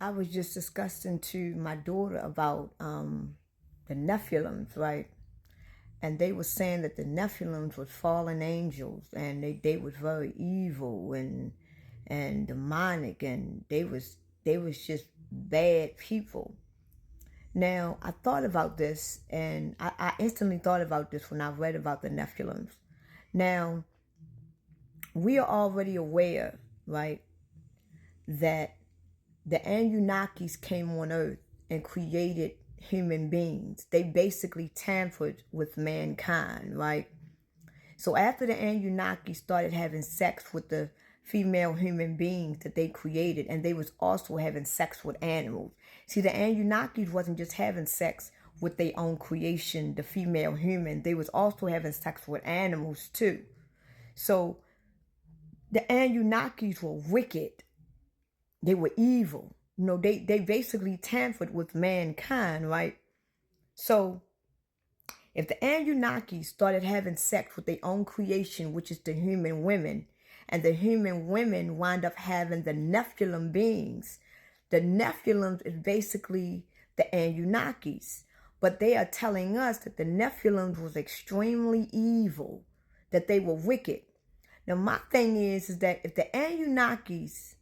I was just discussing to my daughter about the Nephilims, right? And they were saying that the Nephilims was fallen angels, and they was very evil and demonic, and they was just bad people. Now I thought about this, and I instantly thought about this when I read about the Nephilims. Now we are already aware, right, that the Anunnakis came on Earth and created human beings. They basically tampered with mankind, right? So after the Anunnakis started having sex with the female human beings that they created, and they was also having sex with animals. See, the Anunnakis wasn't just having sex with their own creation, the female human. They was also having sex with animals too. So the Anunnakis were wicked. They were evil. They basically tampered with mankind, right? So if the Anunnakis started having sex with their own creation, which is the human women, and the human women wind up having the Nephilim beings, the Nephilim is basically the Anunnakis. But they are telling us that the Nephilim was extremely evil, that they were wicked. Now my thing is that if the Anunnakis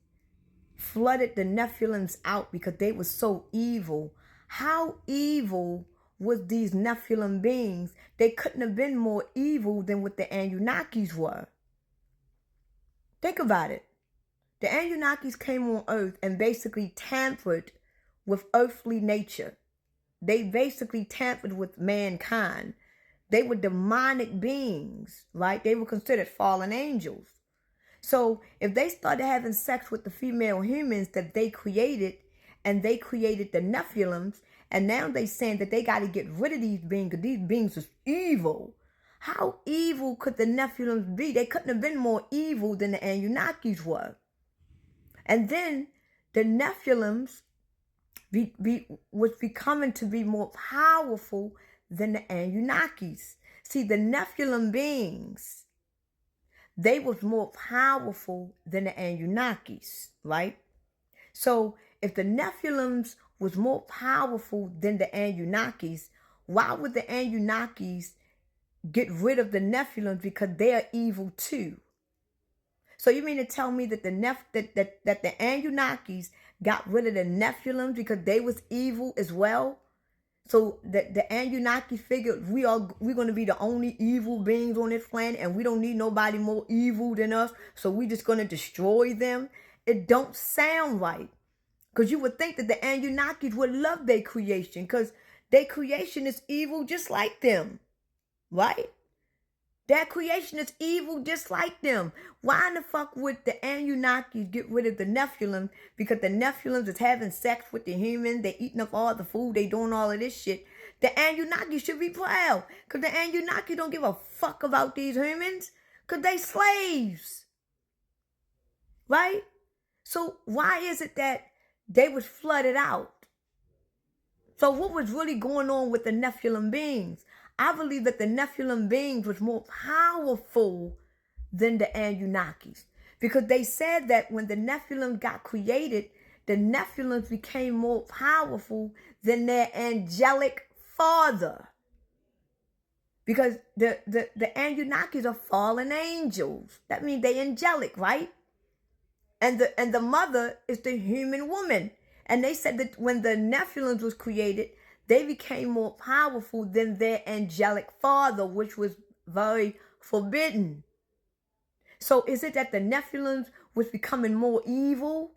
flooded the Nephilims out because they were so evil, how evil was these Nephilim beings? They couldn't have been more evil than what the Anunnakis were. Think about it. The Anunnakis came on Earth and basically tampered with earthly nature. They basically tampered with mankind. They were demonic beings, right? They were considered fallen angels. So if they started having sex with the female humans that they created, and they created the Nephilims, and now they saying that they got to get rid of these beings because these beings is evil. How evil could the Nephilims be? They couldn't have been more evil than the Anunnakis were. And then the Nephilims was becoming to be more powerful than the Anunnakis. See, the Nephilim beings, they was more powerful than the Anunnakis, right? So if the Nephilims was more powerful than the Anunnakis, why would the Anunnakis get rid of the Nephilims? Because they are evil too. So you mean to tell me that that the Anunnakis got rid of the Nephilims because they was evil as well? So the Anunnaki figured we're going to be the only evil beings on this planet, and we don't need nobody more evil than us, so we just going to destroy them. It don't sound right, because you would think that the Anunnakis would love their creation, because their creation is evil just like them, right? That creation is evil just like them. Why in the fuck would the Anunnakis get rid of the Nephilim? Because the Nephilim is having sex with the humans. They eating up all the food. They doing all of this shit. The Anunnaki should be proud. Because the Anunnaki don't give a fuck about these humans. Because they slaves. Right? So why is it that they was flooded out? So what was really going on with the Nephilim beings? I believe that the Nephilim beings was more powerful than the Anunnakis. Because they said that when the Nephilim got created, the Nephilim became more powerful than their angelic father. Because the Anunnakis are fallen angels. That means they angelic, right? And the mother is the human woman. And they said that when the Nephilim was created, they became more powerful than their angelic father, which was very forbidden. So is it that the Nephilim was becoming more evil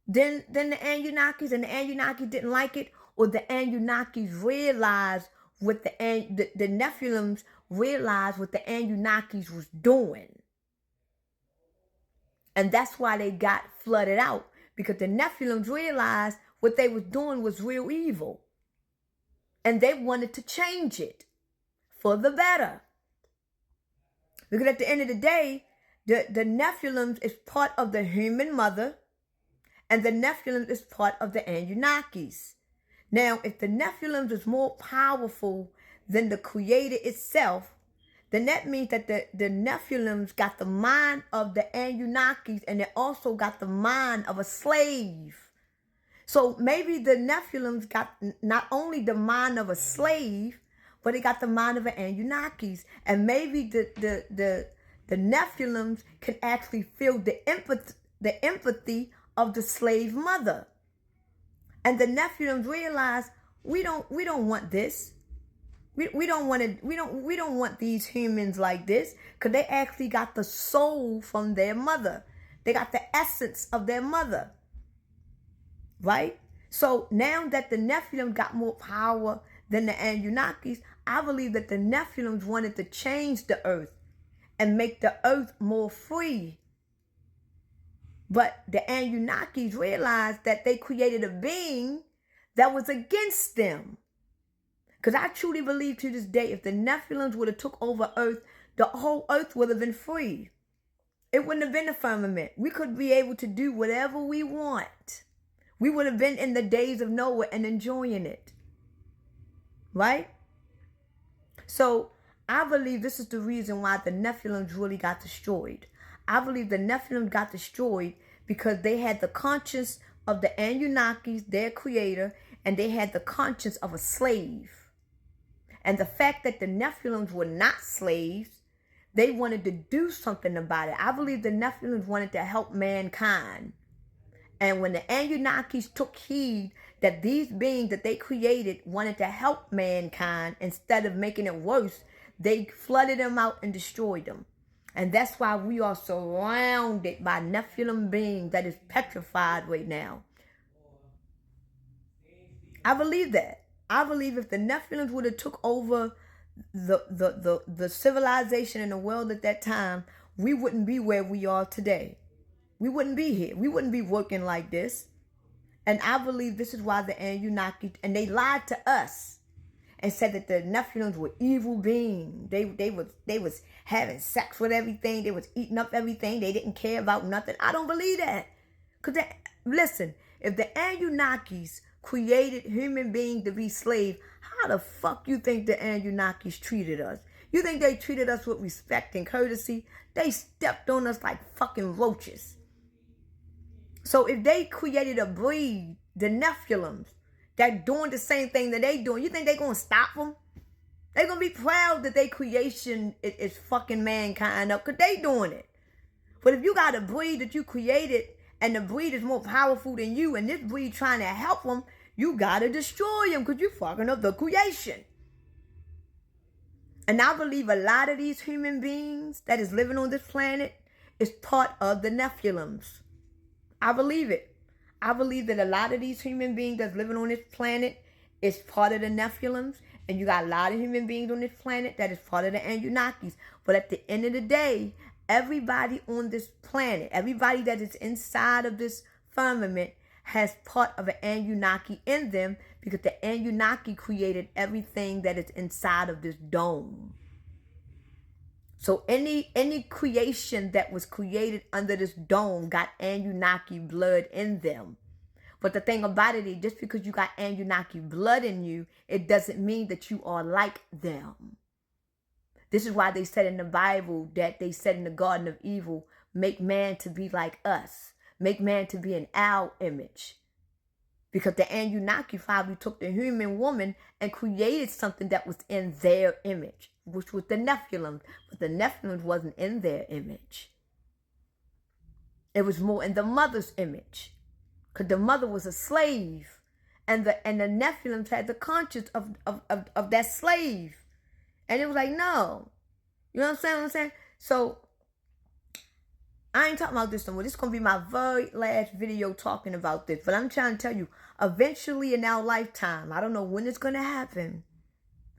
than the Anunnakis, and the Anunnakis didn't like it? Or the Anunnakis realized what the Nephilim realized what the Anunnakis was doing? And that's why they got flooded out, because the Nephilim realized what they was doing was real evil. And they wanted to change it for the better. Because at the end of the day, the Nephilim is part of the human mother, and the Nephilim is part of the Anunnakis. Now, if the Nephilim is more powerful than the Creator itself, then that means that the Nephilim got the mind of the Anunnakis, and they also got the mind of a slave. So maybe the Nephilims got not only the mind of a slave, but they got the mind of an Anunnakis. And maybe the Nephilims can actually feel the empathy of the slave mother. And the Nephilims realize we don't want this. We don't want these humans like this, because they actually got the soul from their mother. They got the essence of their mother. Right? So now that the Nephilim got more power than the Anunnakis, I believe that the Nephilims wanted to change the earth and make the earth more free. But the Anunnakis realized that they created a being that was against them. Because I truly believe to this day, if the Nephilims would have took over earth, the whole earth would have been free. It wouldn't have been a firmament. We could be able to do whatever we want. We would have been in the days of Noah and enjoying it. Right? So I believe this is the reason why the Nephilims really got destroyed. I believe the Nephilim got destroyed because they had the conscience of the Anunnakis, their creator, and they had the conscience of a slave. And the fact that the Nephilims were not slaves, they wanted to do something about it. I believe the Nephilims wanted to help mankind. And when the Anunnakis took heed that these beings that they created wanted to help mankind instead of making it worse, they flooded them out and destroyed them. And that's why we are surrounded by Nephilim beings that is petrified right now. I believe that. I believe if the Nephilims would have took over the civilization in the world at that time, we wouldn't be where we are today. We wouldn't be here. We wouldn't be working like this. And I believe this is why the Anunnaki, and they lied to us and said that the Nephilims were evil beings. They was having sex with everything. They was eating up everything. They didn't care about nothing. I don't believe that. Because listen, if the Anunnakis created human beings to be slaves, how the fuck you think the Anunnakis treated us? You think they treated us with respect and courtesy? They stepped on us like fucking roaches. So if they created a breed, the Nephilims, that doing the same thing that they doing, you think they gonna stop them? They gonna be proud that their creation is fucking mankind up, because they doing it. But if you got a breed that you created, and the breed is more powerful than you, and this breed trying to help them, you gotta destroy them because you fucking up the creation. And I believe a lot of these human beings that is living on this planet is part of the Nephilims. I believe it. I believe that a lot of these human beings that's living on this planet is part of the Nephilims, and you got a lot of human beings on this planet that is part of the Anunnakis. But at the end of the day, everybody on this planet, everybody that is inside of this firmament has part of an Anunnaki in them, because the Anunnaki created everything that is inside of this dome. So any creation that was created under this dome got Anunnaki blood in them. But the thing about it is, just because you got Anunnaki blood in you, it doesn't mean that you are like them. This is why they said in the Bible that they said in the Garden of Evil, make man to be like us. Make man to be in our image. Because the Anunnaki probably took the human woman and created something that was in their image, which was the Nephilim. But the Nephilim wasn't in their image. It was more in the mother's image. Because the mother was a slave. And the Nephilim had the conscience of that slave. And it was like, no. You know what I'm saying? So, I ain't talking about this no more. This is going to be my very last video talking about this. But I'm trying to tell you, eventually in our lifetime, I don't know when it's going to happen.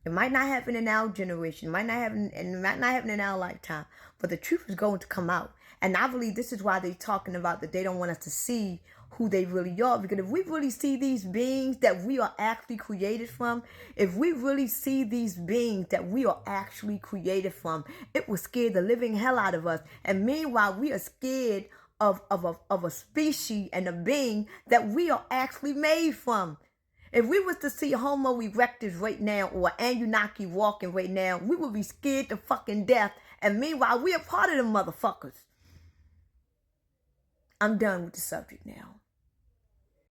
It might not happen in our generation. It might not happen in our lifetime. But the truth is going to come out. And I believe this is why they're talking about that they don't want us to see who they really are. Because if we really see these beings that we are actually created from, if we really see these beings that we are actually created from, it will scare the living hell out of us. And meanwhile, we are scared of a species and a being that we are actually made from. If we was to see Homo erectus right now, or Anunnaki walking right now, we would be scared to fucking death. And meanwhile, we are part of them motherfuckers. I'm done with the subject now.